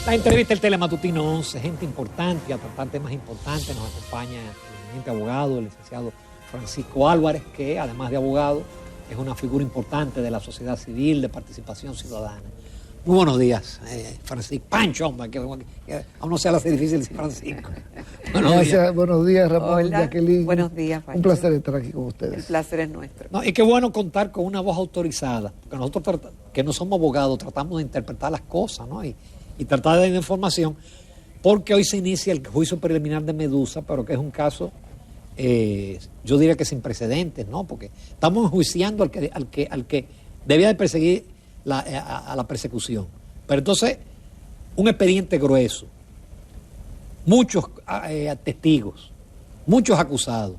La entrevista del Telematutino 11, gente importante, y a tratar temas importantes, nos acompaña el eminente abogado, el licenciado Francisco Álvarez, que además de abogado, es una figura importante de la sociedad civil, de participación ciudadana. Muy buenos días, Francisco. Pancho, hombre, que a uno se le hace difícil decir Francisco. Buenos días, Ramón. Hola, Jacqueline. buenos días, Pancho. Un placer estar aquí con ustedes. El placer es nuestro. No, y qué bueno contar con una voz autorizada, porque nosotros que no somos abogados tratamos de interpretar las cosas, ¿no? Y tratar de dar información, porque hoy se inicia el juicio preliminar de Medusa, pero que es un caso, yo diría que sin precedentes, ¿no? Porque estamos enjuiciando al que debía de perseguir a la persecución. Pero entonces, un expediente grueso, muchos testigos, muchos acusados.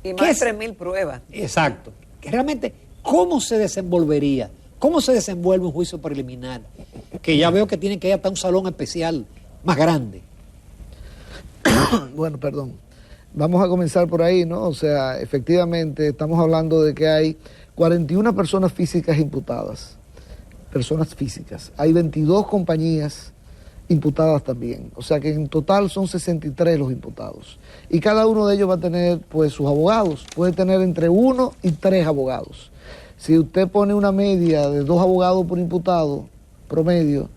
Y más de 3.000 pruebas. Exacto. Que realmente, ¿cómo se desenvolvería? ¿Cómo se desenvuelve un juicio preliminar? Que ya veo que tiene que ir hasta un salón especial más grande. Bueno, perdón. Vamos a comenzar por ahí, ¿no? O sea, efectivamente, estamos hablando de que hay 41 personas físicas imputadas. Personas físicas. Hay 22 compañías imputadas también. O sea que en total son 63 los imputados. Y cada uno de ellos va a tener, pues, sus abogados. Puede tener entre 1 y 3 abogados. Si usted pone una media de 2 abogados por imputado, promedio,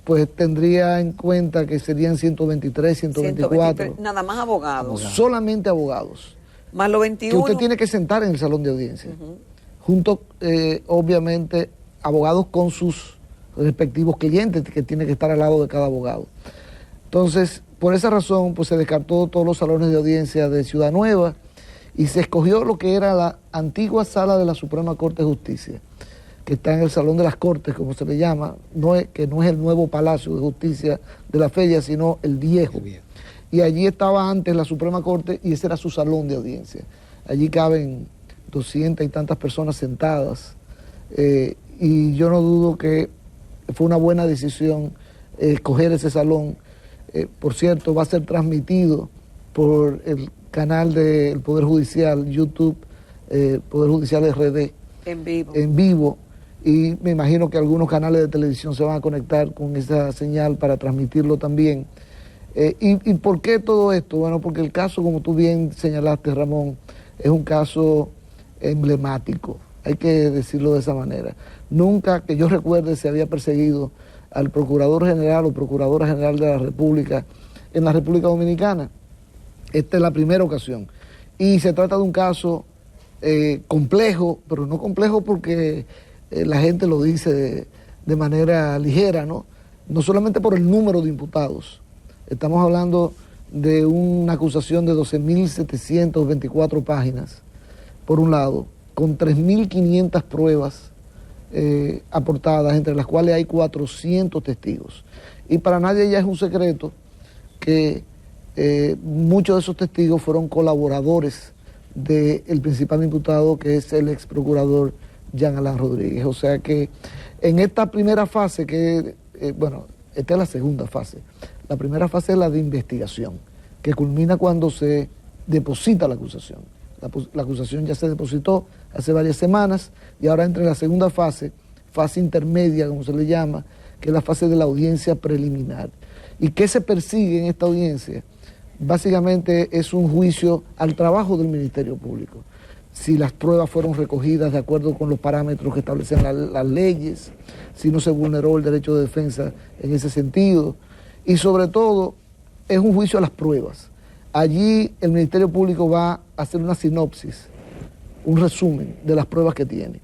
pues tendría en cuenta que serían 123, 124. Nada más abogados. Solamente abogados. Más los 21. Que usted tiene que sentar en el salón de audiencia. Junto, obviamente, abogados con sus respectivos clientes, que tiene que estar al lado de cada abogado. Entonces, por esa razón, pues se descartó todos los salones de audiencia de Ciudad Nueva y se escogió lo que era la antigua sala de la Suprema Corte de Justicia, que está en el Salón de las Cortes, como se le llama, que no es el nuevo Palacio de Justicia de la Feria, sino el viejo. Y allí estaba antes la Suprema Corte y ese era su salón de audiencia. Allí caben 200 y tantas personas sentadas. Y yo no dudo que fue una buena decisión escoger ese salón. Por cierto, va a ser transmitido por el canal del Poder Judicial, YouTube, Poder Judicial RD. En vivo. Y me imagino que algunos canales de televisión se van a conectar con esa señal para transmitirlo también. ¿Y por qué todo esto? Bueno, porque el caso, como tú bien señalaste, Ramón, es un caso emblemático. Hay que decirlo de esa manera. Nunca que yo recuerde se había perseguido al Procurador General o Procuradora General de la República en la República Dominicana. Esta es la primera ocasión. Y se trata de un caso complejo, pero no complejo porque la gente lo dice de manera ligera, ¿no? No solamente por el número de imputados. Estamos hablando de una acusación de 12.724 páginas, por un lado, con 3.500 pruebas aportadas, entre las cuales hay 400 testigos. Y para nadie ya es un secreto que muchos de esos testigos fueron colaboradores del principal imputado, que es el ex procurador Jean Alain Rodríguez. O sea que en esta primera fase, esta es la segunda fase. La primera fase es la de investigación, que culmina cuando se deposita la acusación. La acusación ya se depositó hace varias semanas y ahora entra en la segunda fase, fase intermedia, como se le llama, que es la fase de la audiencia preliminar. ¿Y qué se persigue en esta audiencia? Básicamente es un juicio al trabajo del Ministerio Público. Si las pruebas fueron recogidas de acuerdo con los parámetros que establecen las leyes, si no se vulneró el derecho de defensa en ese sentido. Y sobre todo, es un juicio a las pruebas. Allí el Ministerio Público va a hacer una sinopsis, un resumen de las pruebas que tiene.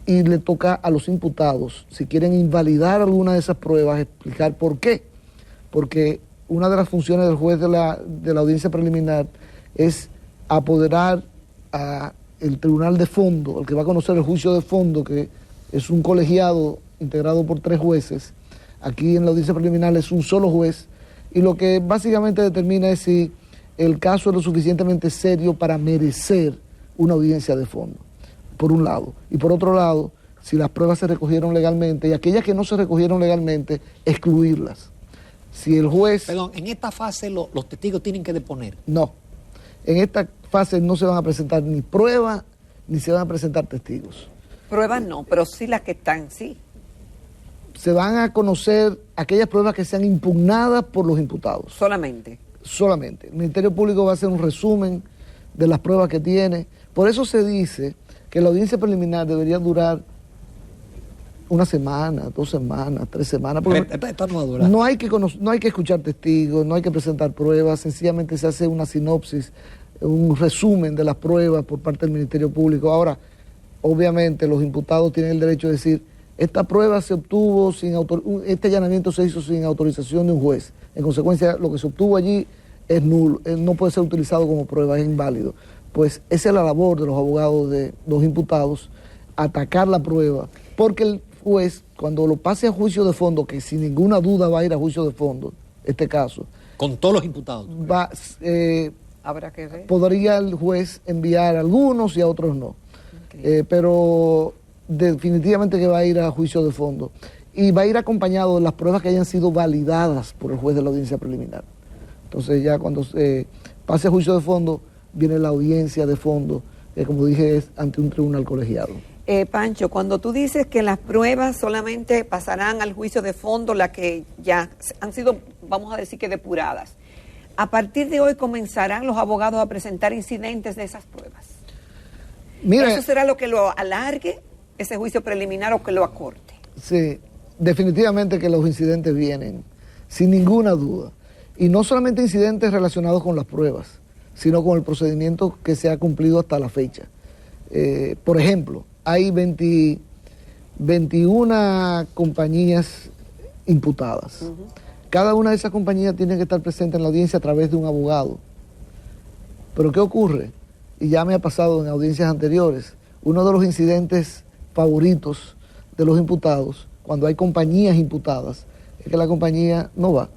Y le toca a los imputados, si quieren invalidar alguna de esas pruebas, explicar por qué. Porque una de las funciones del juez de la audiencia preliminar es apoderar al tribunal de fondo, el que va a conocer el juicio de fondo, que es un colegiado integrado por 3 jueces. Aquí en la audiencia preliminar es un solo juez, y lo que básicamente determina es si el caso es lo suficientemente serio para merecer una audiencia de fondo, por un lado. Y por otro lado, si las pruebas se recogieron legalmente, y aquellas que no se recogieron legalmente, excluirlas. Si el juez... Perdón, en esta fase los testigos tienen que deponer. No, en esta fase no se van a presentar ni pruebas, ni se van a presentar testigos. Pruebas no, pero sí las que están, sí. se van a conocer aquellas pruebas que sean impugnadas por los imputados. Solamente. Solamente. El Ministerio Público va a hacer un resumen de las pruebas que tiene. Por eso se dice que la audiencia preliminar debería durar una semana, 2 semanas, 3 semanas. Esta no va a durar. No hay que escuchar testigos, no hay que presentar pruebas, sencillamente se hace una sinopsis, un resumen de las pruebas por parte del Ministerio Público. Ahora, obviamente los imputados tienen el derecho de decir, esta prueba se obtuvo este allanamiento se hizo sin autorización de un juez. En consecuencia, lo que se obtuvo allí es nulo, no puede ser utilizado como prueba, es inválido. Pues esa es la labor de los abogados de los imputados, atacar la prueba, porque el juez, cuando lo pase a juicio de fondo, que sin ninguna duda va a ir a juicio de fondo, este caso. Con todos los imputados. Habrá que ver. Podría el juez enviar a algunos y a otros no. Okay. Pero definitivamente que va a ir a juicio de fondo. Y va a ir acompañado de las pruebas que hayan sido validadas por el juez de la audiencia preliminar. Entonces ya cuando pase a juicio de fondo, viene la audiencia de fondo, que como dije es ante un tribunal colegiado. Pancho, cuando tú dices que las pruebas solamente pasarán al juicio de fondo, las que ya han sido, vamos a decir que depuradas, ¿a partir de hoy comenzarán los abogados a presentar incidentes de esas pruebas? Mira, ¿eso será lo que lo alargue, ese juicio preliminar, o que lo acorte? Sí, definitivamente que los incidentes vienen, sin ninguna duda. Y no solamente incidentes relacionados con las pruebas, sino con el procedimiento que se ha cumplido hasta la fecha. Por ejemplo, hay 21 compañías imputadas. Cada una de esas compañías tiene que estar presente en la audiencia a través de un abogado. Pero ¿qué ocurre? Y ya me ha pasado en audiencias anteriores, uno de los incidentes favoritos de los imputados, cuando hay compañías imputadas, es que la compañía no va.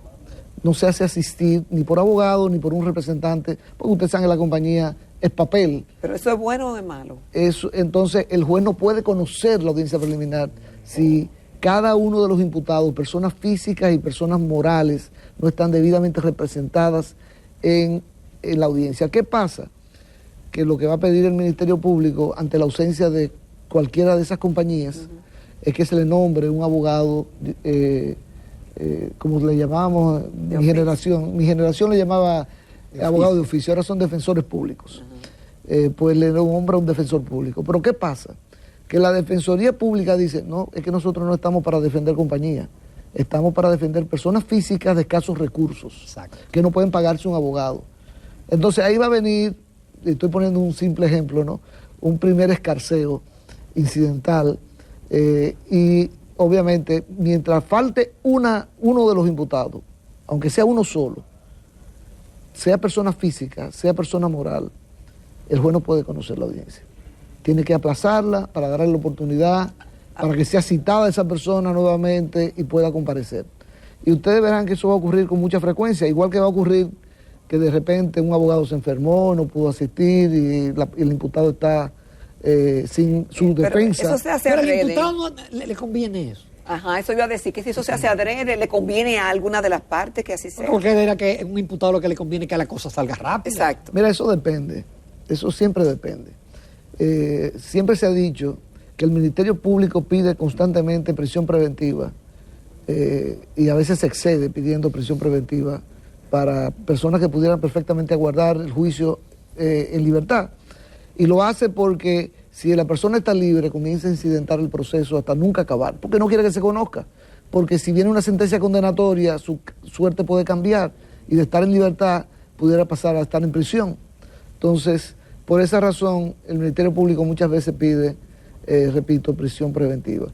No se hace asistir ni por abogado ni por un representante, porque ustedes saben que la compañía es papel. ¿Pero eso es bueno o es malo? Entonces el juez no puede conocer la audiencia preliminar si cada uno de los imputados, personas físicas y personas morales, no están debidamente representadas en la audiencia. ¿Qué pasa? Que lo que va a pedir el Ministerio Público ante la ausencia de cualquiera de esas compañías es que se le nombre un abogado, como le llamábamos mi generación le llamaba abogado de oficio, ahora son defensores públicos. Pues le nombra un defensor público. Pero ¿qué pasa? Que la Defensoría Pública dice, no, es que nosotros no estamos para defender compañías, estamos para defender personas físicas de escasos recursos, exacto, que no pueden pagarse un abogado. Entonces ahí va a venir, estoy poniendo un simple ejemplo, ¿no? Un primer escarceo incidental, y obviamente mientras falte uno de los imputados, aunque sea uno solo, sea persona física, sea persona moral, el juez no puede conocer la audiencia. Tiene que aplazarla para darle la oportunidad, para que sea citada esa persona nuevamente y pueda comparecer. Y ustedes verán que eso va a ocurrir con mucha frecuencia, igual que va a ocurrir que de repente un abogado se enfermó, no pudo asistir y el imputado está sin su defensa. Eso se hace pero adrede. al imputado no le conviene eso. Ajá, eso iba a decir, que si eso se hace adrede, le conviene a alguna de las partes que así sea. Porque era que un imputado lo que le conviene es que la cosa salga rápido. Exacto. Mira, eso depende, eso siempre depende. Siempre se ha dicho que el Ministerio Público pide constantemente prisión preventiva y a veces se excede pidiendo prisión preventiva para personas que pudieran perfectamente aguardar el juicio en libertad. Y lo hace porque si la persona está libre, comienza a incidentar el proceso hasta nunca acabar, porque no quiere que se conozca. Porque si viene una sentencia condenatoria, su suerte puede cambiar y de estar en libertad pudiera pasar a estar en prisión. Entonces, por esa razón, el Ministerio Público muchas veces pide, repito, prisión preventiva.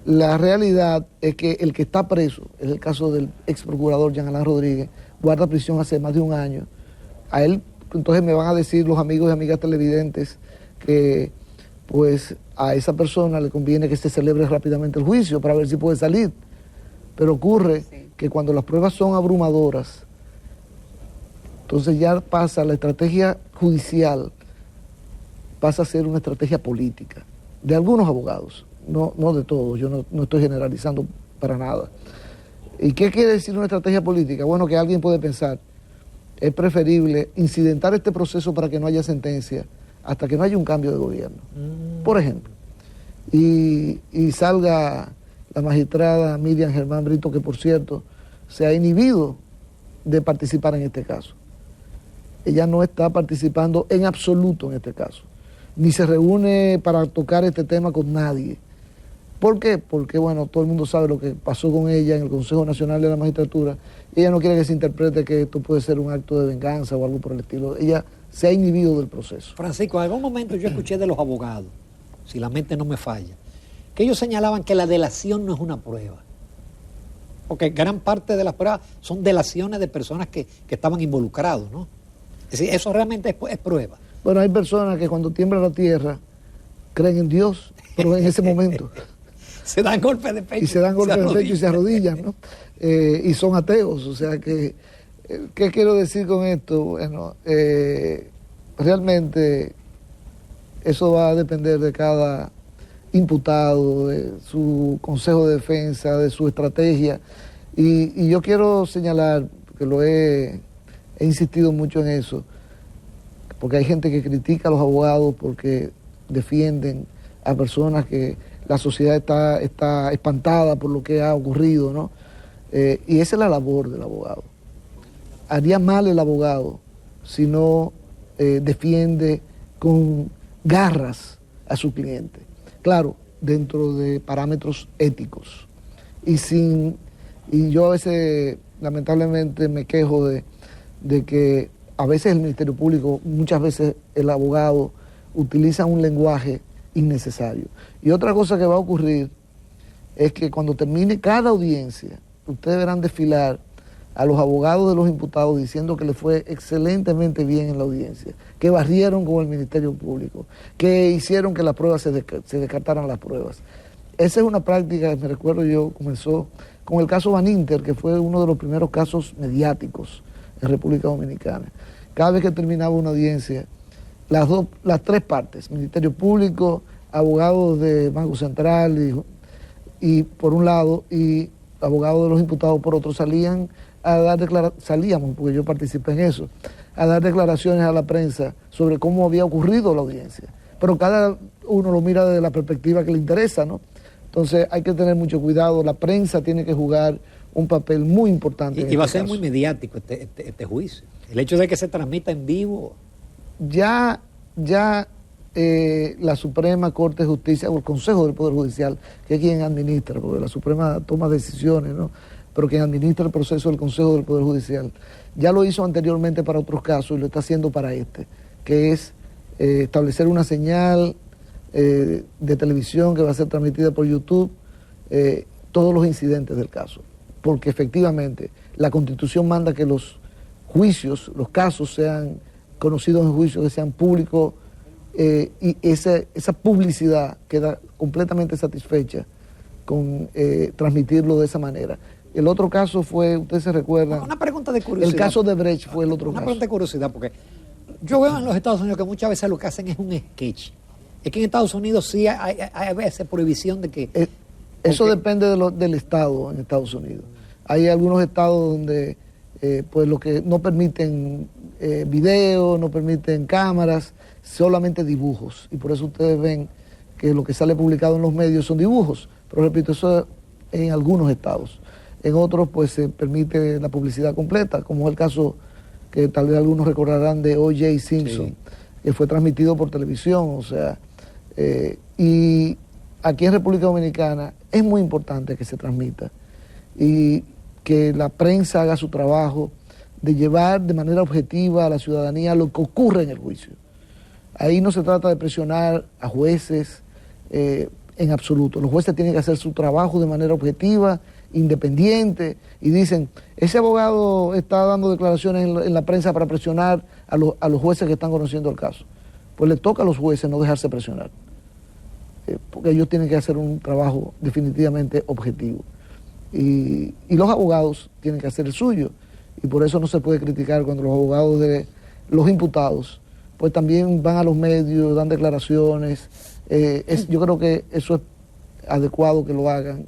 La realidad es que el que está preso, es el caso del ex procurador Jean Alain Rodríguez, guarda prisión hace más de un año. A él, entonces me van a decir los amigos y amigas televidentes que pues a esa persona le conviene que se celebre rápidamente el juicio para ver si puede salir. Pero ocurre que cuando las pruebas son abrumadoras, entonces ya pasa la estrategia judicial, pasa a ser una estrategia política, de algunos abogados, no de todos, yo no estoy generalizando para nada. ¿Y qué quiere decir una estrategia política? Bueno, que alguien puede pensar, es preferible incidentar este proceso para que no haya sentencia hasta que no haya un cambio de gobierno, por ejemplo, y salga la magistrada Miriam Germán Brito, que por cierto se ha inhibido de participar en este caso. Ella no está participando en absoluto en este caso, ni se reúne para tocar este tema con nadie. ¿Por qué? Porque, bueno, todo el mundo sabe lo que pasó con ella en el Consejo Nacional de la Magistratura. Ella no quiere que se interprete que esto puede ser un acto de venganza o algo por el estilo. Ella se ha inhibido del proceso. Francisco, en algún momento yo escuché de los abogados, si la mente no me falla, que ellos señalaban que la delación no es una prueba. Porque gran parte de las pruebas son delaciones de personas que estaban involucrados, ¿no? Es decir, eso realmente es prueba. Bueno, hay personas que cuando tiembla la tierra creen en Dios, pero en ese momento... se dan golpes de pecho. Y se dan golpes de pecho y se arrodillan, ¿no? Y son ateos, o sea que... ¿Qué quiero decir con esto? Bueno, realmente eso va a depender de cada imputado, de su consejo de defensa, de su estrategia. Y yo quiero señalar, que he insistido mucho en eso, porque hay gente que critica a los abogados porque defienden a personas que la sociedad está espantada por lo que ha ocurrido, ¿no? Y esa es la labor del abogado. Haría mal el abogado si no defiende con garras a su cliente. Claro, dentro de parámetros éticos. Y yo a veces, lamentablemente, me quejo de que a veces el Ministerio Público, muchas veces el abogado, utiliza un lenguaje innecesario. Y otra cosa que va a ocurrir es que cuando termine cada audiencia, ustedes verán desfilar a los abogados de los imputados diciendo que les fue excelentemente bien en la audiencia, que barrieron con el Ministerio Público, que hicieron que las pruebas se descartaran las pruebas. Esa es una práctica que me recuerdo yo, comenzó con el caso Van Inter, que fue uno de los primeros casos mediáticos en República Dominicana. Cada vez que terminaba una audiencia, las tres partes, Ministerio Público, abogados de Banco Central y por un lado, y abogados de los imputados por otro, salíamos, porque yo participé en eso, a dar declaraciones a la prensa sobre cómo había ocurrido la audiencia. Pero cada uno lo mira desde la perspectiva que le interesa, ¿no? Entonces hay que tener mucho cuidado, la prensa tiene que jugar un papel muy importante. Y va a ser muy mediático este juicio. El hecho de que se transmita en vivo. Ya la Suprema Corte de Justicia o el Consejo del Poder Judicial, que es quien administra, porque la Suprema toma decisiones, ¿no? Pero quien administra el proceso del Consejo del Poder Judicial, ya lo hizo anteriormente para otros casos y lo está haciendo para este, que es establecer una señal de televisión que va a ser transmitida por YouTube, todos los incidentes del caso. Porque efectivamente la Constitución manda que los juicios, los casos sean conocidos en juicio, que sean públicos, y esa publicidad queda completamente satisfecha con transmitirlo de esa manera. El otro caso fue, ustedes se recuerdan... Una pregunta de curiosidad. El caso de Brecht fue el otro caso. Una pregunta de curiosidad, porque yo veo en los Estados Unidos que muchas veces lo que hacen es un sketch. Es que en Estados Unidos sí hay a veces prohibición de que... Eso depende del estado en Estados Unidos. Hay algunos estados donde pues lo que no permiten video, no permiten cámaras, solamente dibujos. Y por eso ustedes ven que lo que sale publicado en los medios son dibujos. Pero repito, eso en algunos estados. En otros pues se permite la publicidad completa, como es el caso que tal vez algunos recordarán de O.J. Simpson, sí, que fue transmitido por televisión, o sea, y aquí en República Dominicana es muy importante que se transmita y que la prensa haga su trabajo de llevar de manera objetiva a la ciudadanía lo que ocurre en el juicio. Ahí no se trata de presionar a jueces en absoluto. Los jueces tienen que hacer su trabajo de manera objetiva, independiente, y dicen, ese abogado está dando declaraciones en la prensa para presionar a los jueces que están conociendo el caso. Pues le toca a los jueces no dejarse presionar, porque ellos tienen que hacer un trabajo definitivamente objetivo. Y los abogados tienen que hacer el suyo, y por eso no se puede criticar cuando los abogados de los imputados pues también van a los medios, dan declaraciones. Yo creo que eso es adecuado que lo hagan,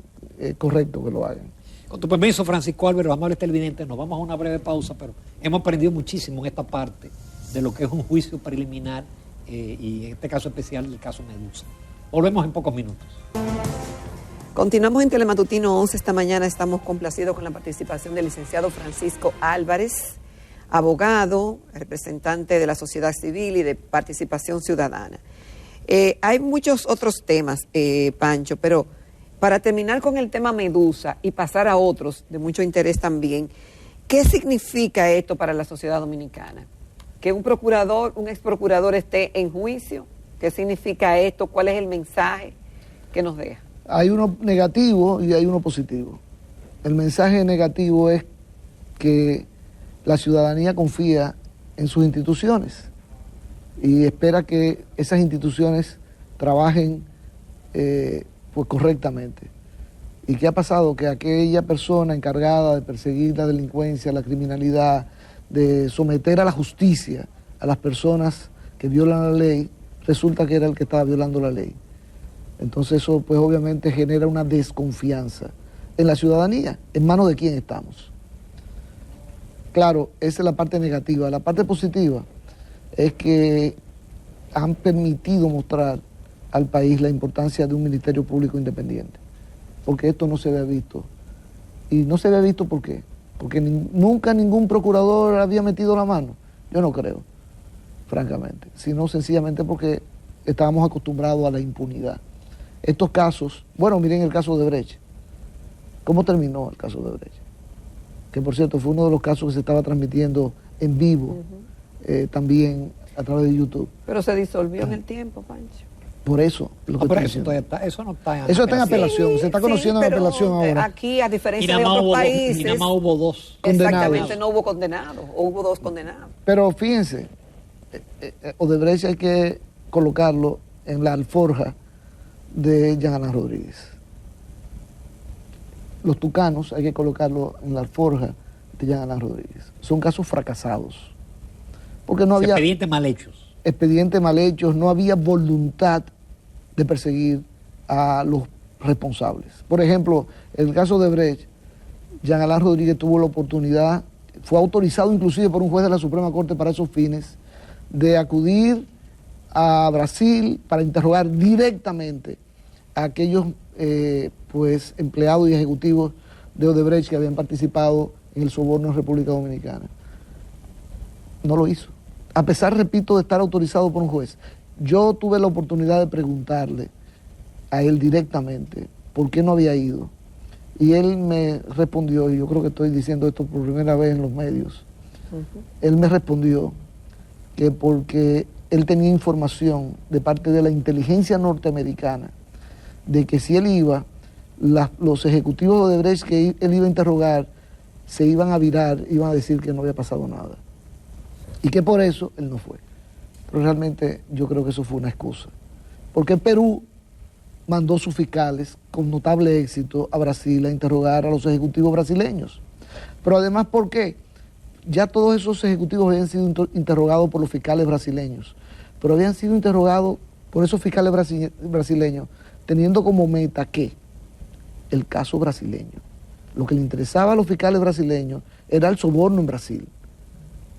correcto que lo hagan. Con tu permiso, Francisco Álvaro, amables televidentes, nos vamos a una breve pausa, pero hemos aprendido muchísimo en esta parte de lo que es un juicio preliminar y en este caso especial el caso Medusa. Volvemos en pocos minutos. Continuamos en Telematutino 11. Esta mañana estamos complacidos con la participación del licenciado Francisco Álvarez, abogado, representante de la sociedad civil y de participación ciudadana. Hay muchos otros temas, Pancho, pero para terminar con el tema Medusa y pasar a otros de mucho interés también, ¿qué significa esto para la sociedad dominicana? Que un procurador, un ex procurador esté en juicio. ¿Qué significa esto? ¿Cuál es el mensaje que nos deja? Hay uno negativo y hay uno positivo. El mensaje negativo es que la ciudadanía confía en sus instituciones y espera que esas instituciones trabajen pues correctamente. ¿Y qué ha pasado? Que aquella persona encargada de perseguir la delincuencia, la criminalidad, de someter a la justicia a las personas que violan la ley, resulta que era el que estaba violando la ley. Entonces eso pues obviamente genera una desconfianza en la ciudadanía. ¿En manos de quién estamos? Claro, esa es la parte negativa. La parte positiva es que han permitido mostrar al país la importancia de un Ministerio Público independiente, porque esto no se había visto. Y no se había visto ¿por qué? Porque nunca ningún procurador había metido la mano. Yo no creo, francamente, sino sencillamente porque estábamos acostumbrados a la impunidad. Estos casos, bueno, miren el caso de Brecht. ¿Cómo terminó el caso de Brecht? Que por cierto fue uno de los casos que se estaba transmitiendo en vivo, también a través de YouTube. Pero se disolvió en el tiempo, Pancho. Por eso. Eso no está en eso está en apelación, Sí, se está conociendo en apelación ahora. Aquí, a diferencia de otros países. Y nada más hubo 2 condenados. Exactamente, no hubo condenados, o hubo 2 condenados. Pero fíjense, Odebrecht hay que colocarlo en la alforja de Jean Alain Rodríguez. Los tucanos hay que colocarlo en la alforja de Jean Alain Rodríguez. Son casos fracasados. Porque no había expedientes mal hechos, no había voluntad de perseguir a los responsables. Por ejemplo, el caso de Brecht, Jean Alain Rodríguez tuvo la oportunidad, fue autorizado inclusive por un juez de la Suprema Corte para esos fines, de acudir a Brasil para interrogar directamente a aquellos pues empleados y ejecutivos de Odebrecht que habían participado en el soborno en República Dominicana. No lo hizo. A pesar, repito, de estar autorizado por un juez. Yo tuve la oportunidad de preguntarle a él directamente por qué no había ido. Y él me respondió, y yo creo que estoy diciendo esto por primera vez en los medios, él me respondió que porque él tenía información de parte de la inteligencia norteamericana de que si él iba, los ejecutivos de Odebrecht que él iba a interrogar se iban a virar, iban a decir que no había pasado nada. Y que por eso él no fue. Pero realmente yo creo que eso fue una excusa. Porque Perú mandó sus fiscales con notable éxito a Brasil a interrogar a los ejecutivos brasileños. Pero además, ¿por qué? Ya todos esos ejecutivos habían sido interrogados por los fiscales brasileños, pero habían sido interrogados por esos fiscales brasileños, teniendo como meta ¿qué? El caso brasileño. Lo que le interesaba a los fiscales brasileños era el soborno en Brasil.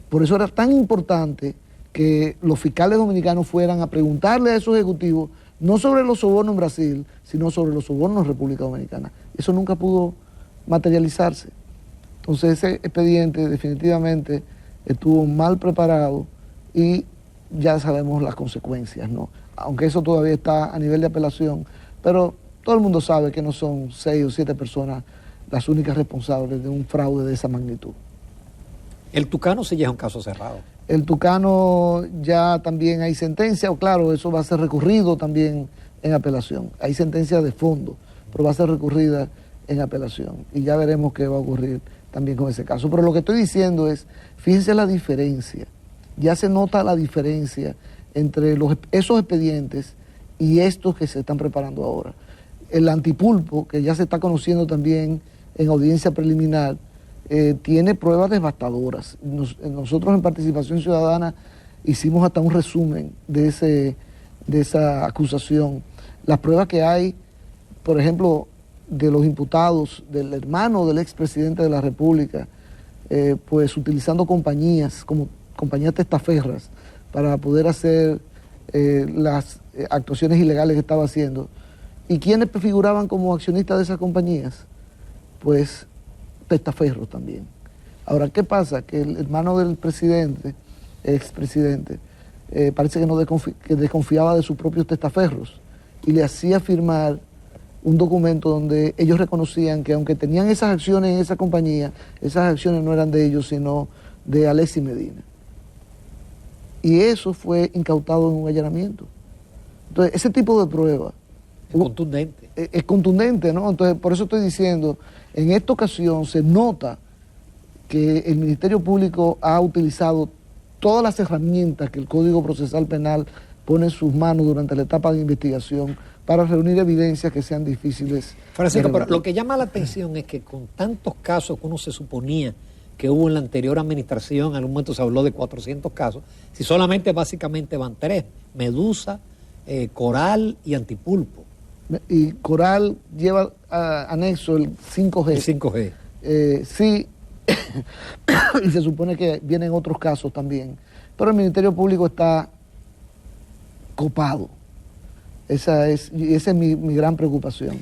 Por eso era tan importante que los fiscales dominicanos fueran a preguntarle a esos ejecutivos no sobre los sobornos en Brasil, sino sobre los sobornos en República Dominicana. Eso nunca pudo materializarse. Entonces ese expediente definitivamente estuvo mal preparado y ya sabemos las consecuencias, ¿no? Aunque eso todavía está a nivel de apelación, pero todo el mundo sabe que no son 6 o 7 personas las únicas responsables de un fraude de esa magnitud. El Tucano sí ya es un caso cerrado. El Tucano ya también hay sentencia, o claro, eso va a ser recurrido también en apelación. Hay sentencia de fondo, pero va a ser recurrida en apelación. Y ya veremos qué va a ocurrir también con ese caso. Pero lo que estoy diciendo es, fíjense la diferencia. Ya se nota la diferencia entre esos expedientes y estos que se están preparando ahora. El antipulpo, que ya se está conociendo también en audiencia preliminar, tiene pruebas devastadoras. Nosotros en Participación Ciudadana hicimos hasta un resumen de esa acusación. Las pruebas que hay, por ejemplo, de los imputados, del hermano del expresidente de la República, pues utilizando compañías, como compañías testaferras, para poder hacer las actuaciones ilegales que estaba haciendo, ¿Y quiénes figuraban como accionistas de esas compañías? Pues testaferros también. Ahora, ¿qué pasa? Que el hermano del presidente, expresidente, parece que que desconfiaba de sus propios testaferros y le hacía firmar un documento donde ellos reconocían que aunque tenían esas acciones en esa compañía, esas acciones no eran de ellos, sino de Alexis Medina. Y eso fue incautado en un allanamiento. Entonces, ese tipo de pruebas Es contundente. es contundente, ¿no? Entonces, por eso estoy diciendo, en esta ocasión se nota que el Ministerio Público ha utilizado todas las herramientas que el Código Procesal Penal pone en sus manos durante la etapa de investigación para reunir evidencias que sean difíciles. Francisco, pero lo que llama la atención es que con tantos casos que uno se suponía que hubo en la anterior administración, en algún momento se habló de 400 casos, si solamente básicamente van 3, Medusa, Coral y Antipulpo. Y Coral lleva anexo el 5G. El 5G. Sí, y se supone que vienen otros casos también. Pero el Ministerio Público está copado. Esa es mi gran preocupación.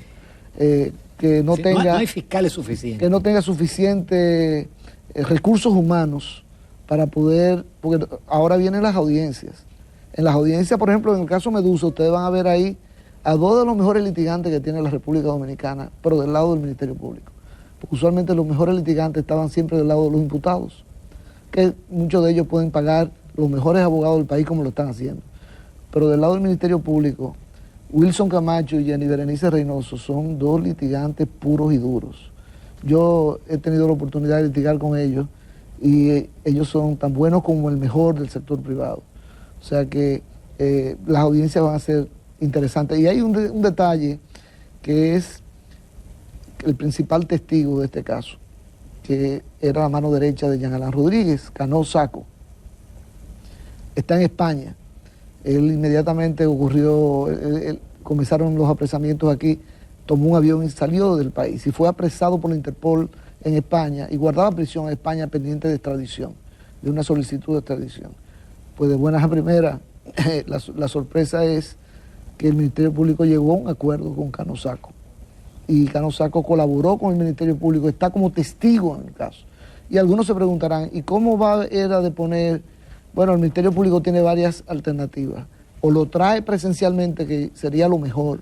Que no tenga... No hay fiscales suficientes. Que no tenga suficientes recursos humanos para poder... Porque ahora vienen las audiencias. En las audiencias, por ejemplo, en el caso Medusa, ustedes van a ver ahí a 2 de los mejores litigantes que tiene la República Dominicana, pero del lado del Ministerio Público. Porque usualmente los mejores litigantes estaban siempre del lado de los imputados, que muchos de ellos pueden pagar los mejores abogados del país como lo están haciendo. Pero del lado del Ministerio Público, Wilson Camacho y Jenny Berenice Reynoso son 2 litigantes puros y duros. Yo he tenido la oportunidad de litigar con ellos y ellos son tan buenos como el mejor del sector privado. O sea que las audiencias van a ser interesantes. Y hay un detalle que es el principal testigo de este caso, que era la mano derecha de Jean Alain Rodríguez, Cano Saco. Está en España. Él inmediatamente comenzaron los apresamientos aquí, tomó un avión y salió del país y fue apresado por la Interpol en España y guardaba prisión en España pendiente de extradición, de una solicitud de extradición. Pues de buenas a primeras, la sorpresa es que el Ministerio Público llegó a un acuerdo con Cano Saco. Y Cano Saco colaboró con el Ministerio Público, está como testigo en el caso. Y algunos se preguntarán, ¿y cómo era de poner? Bueno, el Ministerio Público tiene varias alternativas. O lo trae presencialmente, que sería lo mejor,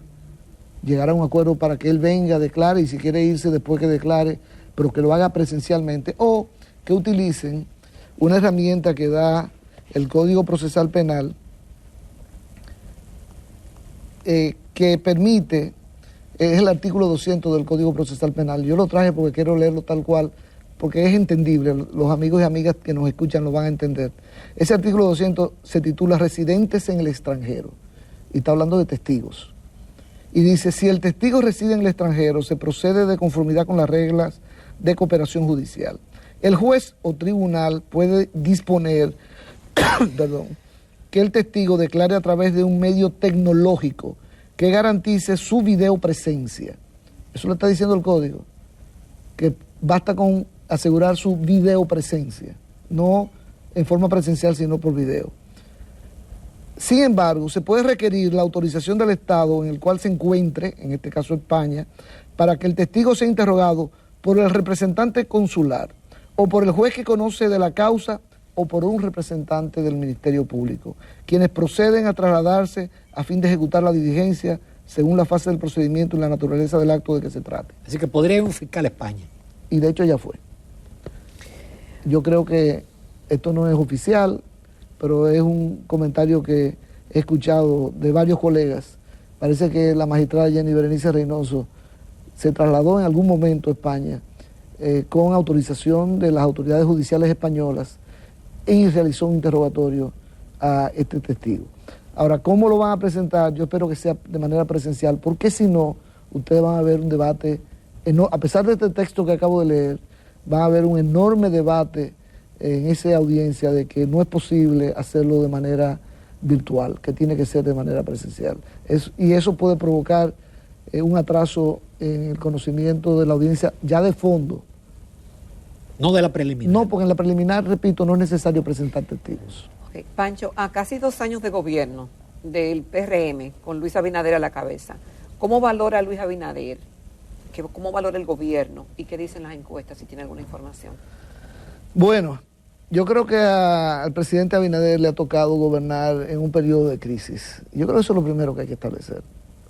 llegar a un acuerdo para que él venga, declare, y si quiere irse después que declare, pero que lo haga presencialmente, o que utilicen una herramienta que da el Código Procesal Penal, que permite, es el artículo 200 del Código Procesal Penal. Yo lo traje porque quiero leerlo tal cual, porque es entendible, los amigos y amigas que nos escuchan lo van a entender. Ese artículo 200 se titula Residentes en el extranjero, y está hablando de testigos. Y dice, si el testigo reside en el extranjero, se procede de conformidad con las reglas de cooperación judicial. El juez o tribunal puede disponer que el testigo declare a través de un medio tecnológico que garantice su videopresencia. Eso lo está diciendo el código, que basta con asegurar su videopresencia, no en forma presencial, sino por video. Sin embargo, se puede requerir la autorización del Estado en el cual se encuentre, en este caso España, para que el testigo sea interrogado por el representante consular o por el juez que conoce de la causa o por un representante del Ministerio Público, quienes proceden a trasladarse a fin de ejecutar la diligencia según la fase del procedimiento y la naturaleza del acto de que se trate. Así que podría ir un fiscal a España. Y de hecho ya fue. Yo creo que esto no es oficial, pero es un comentario que he escuchado de varios colegas. Parece que la magistrada Jenny Berenice Reynoso se trasladó en algún momento a España con autorización de las autoridades judiciales españolas y realizó un interrogatorio a este testigo. Ahora, ¿cómo lo van a presentar? Yo espero que sea de manera presencial, porque si no, ustedes van a ver un debate, a pesar de este texto que acabo de leer, van a haber un enorme debate en esa audiencia de que no es posible hacerlo de manera virtual, que tiene que ser de manera presencial. Y eso puede provocar un atraso en el conocimiento de la audiencia ya de fondo. No de la preliminar. No, porque en la preliminar, repito, no es necesario presentar testigos. Okay. Pancho, a casi 2 años de gobierno del PRM, con Luis Abinader a la cabeza, ¿Cómo valora Luis Abinader? ¿Cómo valora el gobierno? ¿Y qué dicen las encuestas, si tiene alguna información? Bueno, yo creo que al presidente Abinader le ha tocado gobernar en un periodo de crisis. Yo creo que eso es lo primero que hay que establecer,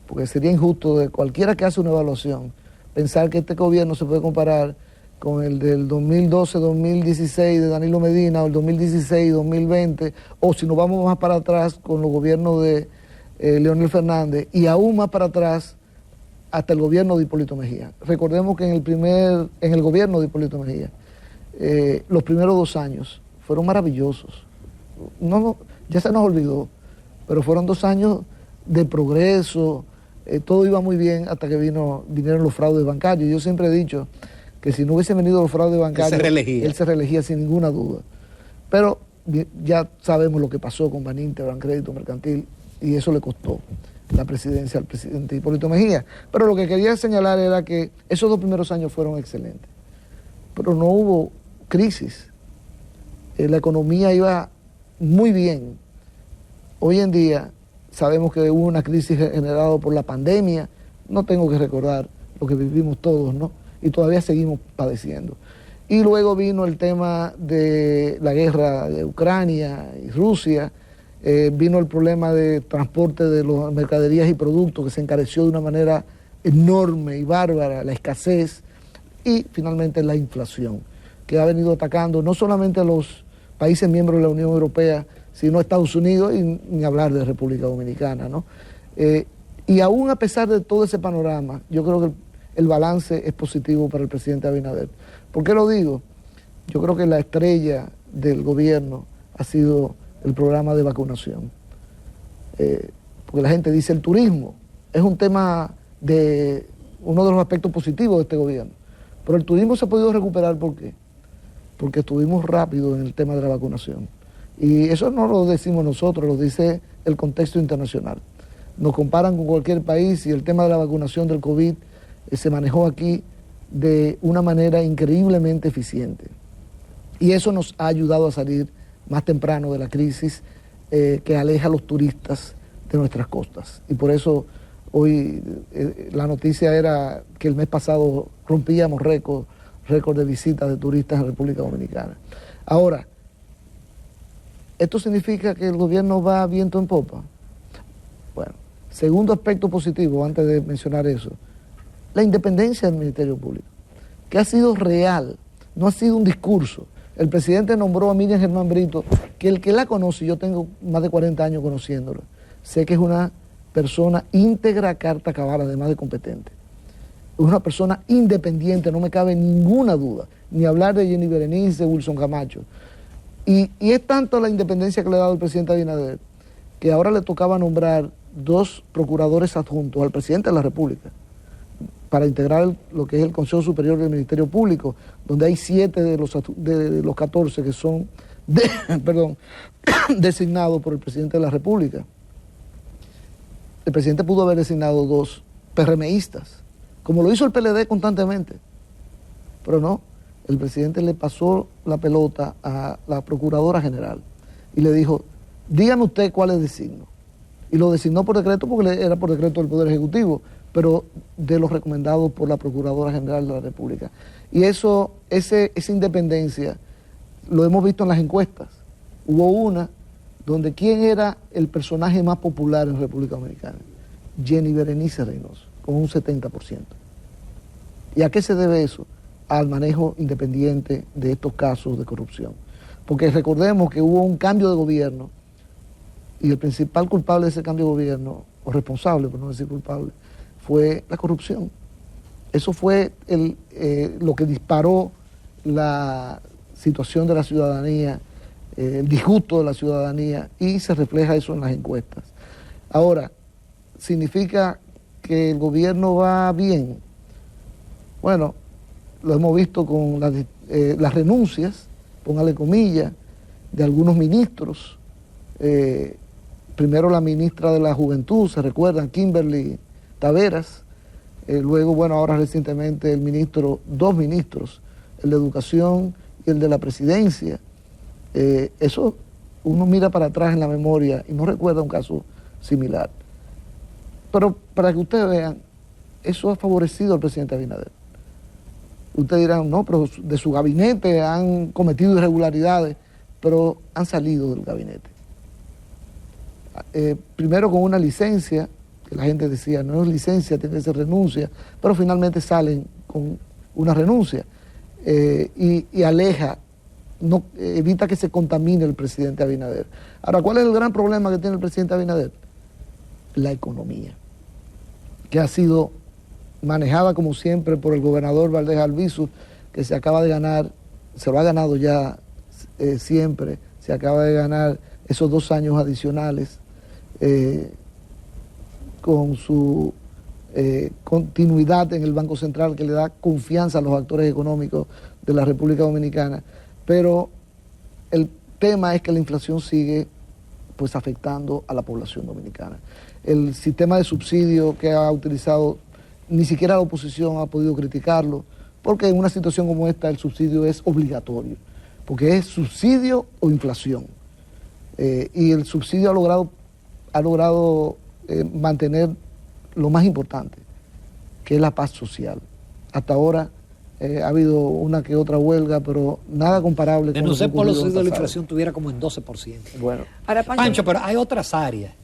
porque sería injusto de cualquiera que hace una evaluación pensar que este gobierno se puede comparar con el del 2012-2016 de Danilo Medina, o el 2016-2020, o si nos vamos más para atrás con los gobiernos de Leonel Fernández, y aún más para atrás hasta el gobierno de Hipólito Mejía. Recordemos que en el gobierno de Hipólito Mejía, los primeros 2 años fueron maravillosos. Ya se nos olvidó, pero fueron 2 años de progreso, todo iba muy bien hasta que vinieron los fraudes bancarios. Yo siempre he dicho que si no hubiesen venido los fraudes bancarios, él se reelegía sin ninguna duda. Pero ya sabemos lo que pasó con Baninter, Bancrédito Mercantil, y eso le costó la presidencia al presidente Hipólito Mejía. Pero lo que quería señalar era que esos 2 primeros años fueron excelentes, pero no hubo crisis. La economía iba muy bien. Hoy en día sabemos que hubo una crisis generada por la pandemia. No tengo que recordar lo que vivimos todos, ¿no? Y todavía seguimos padeciendo. Y luego vino el tema de la guerra de Ucrania y Rusia, vino el problema de transporte de las mercaderías y productos que se encareció de una manera enorme y bárbara, la escasez, y finalmente la inflación, que ha venido atacando no solamente a los países miembros de la Unión Europea, sino a Estados Unidos, y ni hablar de República Dominicana, ¿no? Y aún a pesar de todo ese panorama, yo creo que el balance es positivo para el presidente Abinader. ¿Por qué lo digo? Yo creo que la estrella del gobierno ha sido el programa de vacunación. Porque la gente dice el turismo es un tema de uno de los aspectos positivos de este gobierno. Pero el turismo se ha podido recuperar, ¿por qué? Porque estuvimos rápidos en el tema de la vacunación. Y eso no lo decimos nosotros, lo dice el contexto internacional. Nos comparan con cualquier país y el tema de la vacunación del COVID se manejó aquí de una manera increíblemente eficiente. Y eso nos ha ayudado a salir más temprano de la crisis que aleja a los turistas de nuestras costas. Y por eso hoy la noticia era que el mes pasado rompíamos récord de visitas de turistas en República Dominicana. Ahora, ¿esto significa que el gobierno va viento en popa? Bueno, segundo aspecto positivo, antes de mencionar eso, la independencia del Ministerio Público, que ha sido real, no ha sido un discurso. El presidente nombró a Miriam Germán Brito, que el que la conoce, yo tengo más de 40 años conociéndola, sé que es una persona íntegra, carta cabal, además de competente. Es una persona independiente, no me cabe ninguna duda, ni hablar de Jenny Berenice, de Wilson Camacho. Y es tanto la independencia que le ha dado el presidente Abinader, que ahora le tocaba nombrar 2 procuradores adjuntos al presidente de la República, para integrar lo que es el Consejo Superior del Ministerio Público, donde hay 7 de los 14 que son designados por el presidente de la República. El presidente pudo haber designado 2 PRMistas, como lo hizo el PLD constantemente, pero no, el presidente le pasó la pelota a la Procuradora General y le dijo, dígame usted cuál es designo. Y lo designó por decreto porque era por decreto del Poder Ejecutivo, pero de los recomendados por la Procuradora General de la República. Y esa independencia lo hemos visto en las encuestas. Hubo una donde ¿quién era el personaje más popular en República Dominicana? Jenny Berenice Reynoso, con un 70%. ¿Y a qué se debe eso? Al manejo independiente de estos casos de corrupción. Porque recordemos que hubo un cambio de gobierno y el principal culpable de ese cambio de gobierno, o responsable, por no decir culpable, fue la corrupción. Eso fue lo que disparó la situación de la ciudadanía, el disgusto de la ciudadanía, y se refleja eso en las encuestas. Ahora, ¿significa que el gobierno va bien? Bueno, lo hemos visto con las renuncias, póngale comillas, de algunos ministros. Primero la ministra de la Juventud, se recuerdan, Kimberly Taveras. Luego, bueno, ahora recientemente dos ministros, el de Educación y el de la Presidencia. Eso uno mira para atrás en la memoria y no recuerda un caso similar. Pero para que ustedes vean, eso ha favorecido al presidente Abinader. Ustedes dirán, no, pero de su gabinete han cometido irregularidades, pero han salido del gabinete. Primero con una licencia, que la gente decía, no es licencia, tiene que ser renuncia, pero finalmente salen con una renuncia y aleja, evita que se contamine el presidente Abinader. Ahora, ¿cuál es el gran problema que tiene el presidente Abinader? La economía, que ha sido manejada como siempre por el gobernador Valdés Albizu, que se acaba de ganar, se lo ha ganado ya siempre, se acaba de ganar esos 2 años adicionales con su continuidad en el Banco Central, que le da confianza a los actores económicos de la República Dominicana. Pero el tema es que la inflación sigue pues afectando a la población dominicana. El sistema de subsidio que ha utilizado, ni siquiera la oposición ha podido criticarlo, porque en una situación como esta el subsidio es obligatorio, porque es subsidio o inflación. Y el subsidio ha logrado mantener lo más importante, que es la paz social. Hasta ahora ha habido una que otra huelga, pero nada comparable de con no ser por los subsidios de la pasado. inflación tuviera como en 12%. Bueno, Ahora, Pancho, pero hay otras áreas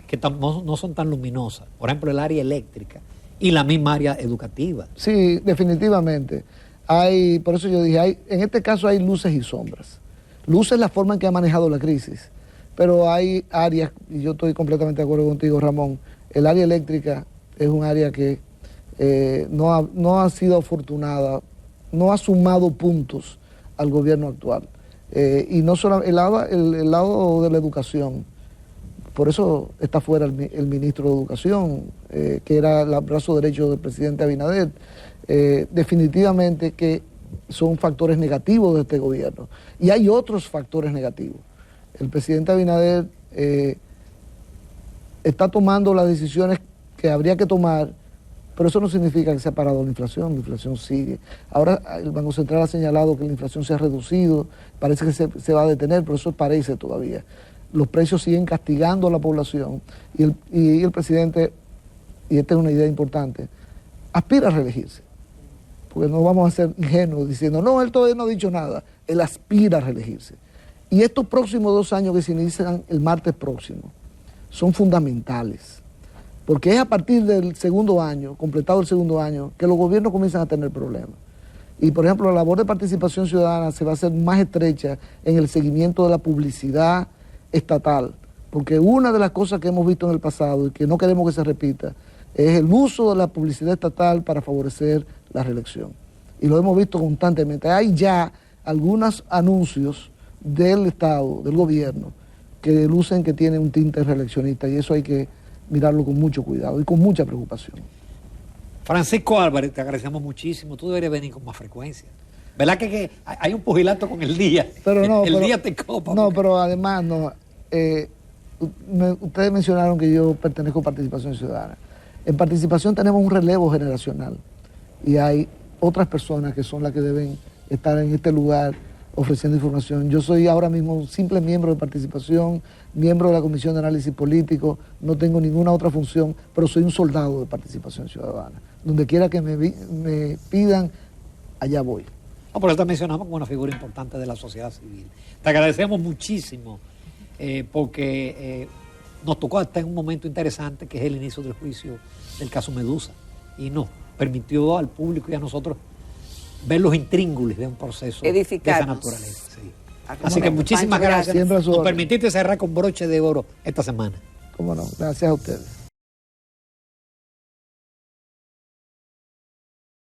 que no son tan luminosas. Por ejemplo, el área eléctrica y la misma área educativa. sí, definitivamente. Por eso yo dije, en este caso hay luces y sombras. Luces es la forma en que ha manejado la crisis, pero hay áreas, y yo estoy completamente de acuerdo contigo, Ramón, el área eléctrica es un área que no ha sido afortunada, no ha sumado puntos al gobierno actual. Y no solo el lado de la educación, por eso está fuera el ministro de Educación, que era el brazo derecho del presidente Abinader. Definitivamente que son factores negativos de este gobierno. Y hay otros factores negativos. El presidente Abinader está tomando las decisiones que habría que tomar, pero eso no significa que se ha parado la inflación sigue. Ahora el Banco Central ha señalado que la inflación se ha reducido, parece que se va a detener, pero eso parece todavía. Los precios siguen castigando a la población y el presidente, y esta es una idea importante, aspira a reelegirse. Porque no vamos a ser ingenuos diciendo, no, él todavía no ha dicho nada, él aspira a reelegirse. Y estos próximos 2 años que se inician el martes próximo son fundamentales, porque es a partir del segundo año, completado el segundo año, que los gobiernos comienzan a tener problemas. Y por ejemplo, la labor de participación ciudadana se va a hacer más estrecha en el seguimiento de la publicidad estatal, porque una de las cosas que hemos visto en el pasado y que no queremos que se repita es el uso de la publicidad estatal para favorecer la reelección. Y lo hemos visto constantemente. Hay ya algunos anuncios del Estado, del gobierno, que lucen que tienen un tinte reeleccionista, y eso hay que mirarlo con mucho cuidado y con mucha preocupación. Francisco Álvarez, te agradecemos muchísimo. Tú deberías venir con más frecuencia. ¿Verdad que hay un pugilato con el día? Pero no, el día te copa. No, pero además no. Ustedes mencionaron que yo pertenezco a Participación Ciudadana. En Participación tenemos un relevo generacional y hay otras personas que son las que deben estar en este lugar ofreciendo información. Yo soy ahora mismo un simple miembro de Participación, miembro de la Comisión de Análisis Político, no tengo ninguna otra función, pero soy un soldado de Participación Ciudadana. Donde quiera que me pidan, allá voy. No, por eso te mencionamos como una figura importante de la sociedad civil. Te agradecemos muchísimo porque nos tocó hasta en un momento interesante, que es el inicio del juicio del caso Medusa, y nos permitió al público y a nosotros ver los intríngulis de un proceso de esa naturaleza. Sí. Así que muchísimas gracias. Siempre a su Nos orden. permitiste cerrar con broche de oro esta semana. Cómo no, gracias a ustedes.